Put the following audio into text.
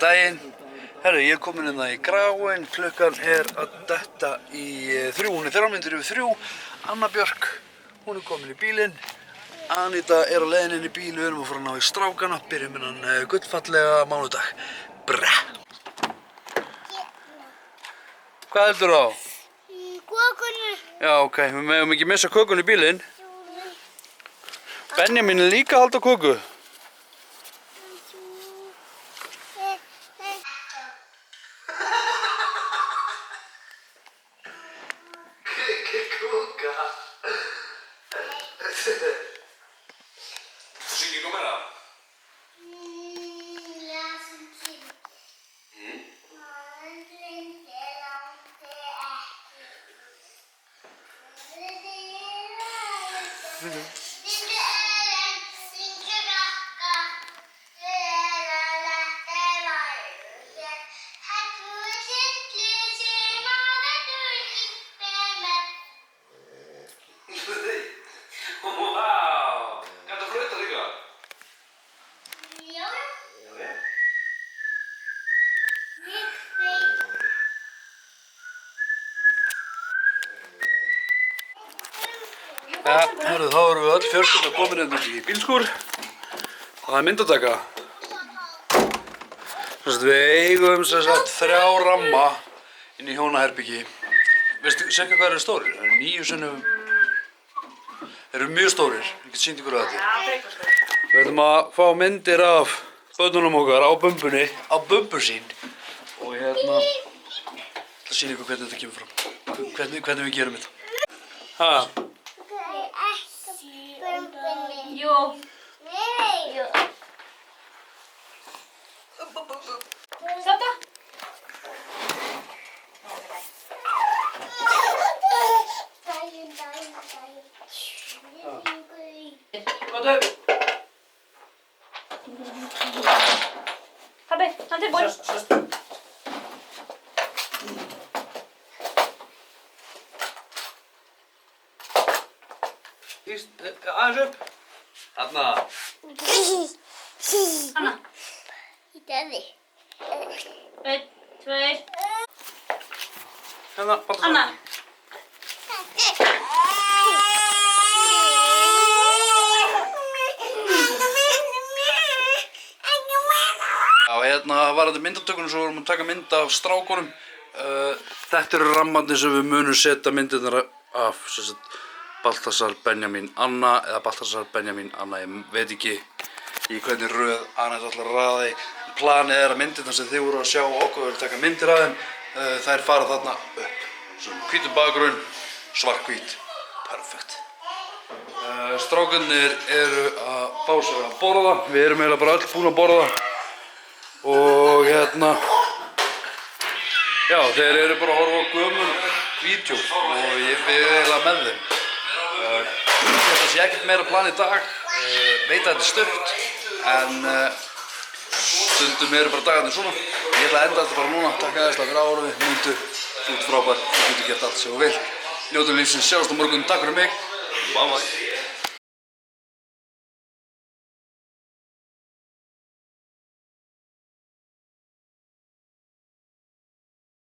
daginn. Herru, ég er komin hérna í Gráin, klukkan er að detta í 3, hún er 3 mínútur yfir 3. Anna Björk, hún er komin í bílinn. Anita er á leiðinni inn í bíl, við erum að fara að ná í strákana, byrjum innan gullfallega mánudag. Brr. Hvað heldur á? Kökunni. Já, ok, við megum ekki missa kökun í bílinn. Benjamin er líka að halda köku. Syngið kom hérna? Ja, herru, þá erum við öll fjölskyldan komin hérna í bílskúr. Það er myndataka. Við eigum 3 ramma inn í hjónaherbyggi. Veistu, segja hvað eru stórir? Það eru 9 sinnum... Þeir eru mjög stórir, ég get sýnt ykkur að þetta. Við ætlum að fá myndir af börnunum okkar á bumbunni, á bumbu sín. Og hérna... Það sýn ykkur hvernig þetta kemur fram. Hvernig við gerum þetta. Ha? Jú. Nei. Jú. Stoppa. Góðu. Pabbi, hann er tilbúinn. Aðeins upp. Þarna. Anna. Í döði. 1, 2. Hérna, balta Anna. Já, hérna var þetta myndatökunum svo vorum við að taka mynd af strákunum. Þetta eru rammarnir sem við munum setja myndirnar af. Baltasar, Benjamin, Anna eða Baltasar, Benjamin, Anna, ég veit ekki í hvernig röð Anna er alltaf að raða í. Planið er að myndirnar sem þið voru að sjá okkur og taka myndir af þeim, þær fara þarna upp. Svona hvítur bakgrunn, svart-hvít, perfekt. Strákarnir eru að fá sér að borða, við erum eiginlega bara öll búin að borða og hérna, já, þeir eru bara að horfa á gömul vídeó og við erum eiginlega með þeim. Þetta sé ekkert meira plan í dag, veit að þetta er stutt, en stundum eru bara dagarnir svona. Ég ætla að enda þetta bara núna, takk aðeinslega fyrir áhorfið, Mundu, þú ert frábær, þú getur gert allt sem þú vilt. Njótum lífsins, sjáumst á morgun, takk fyrir mig, bye bye.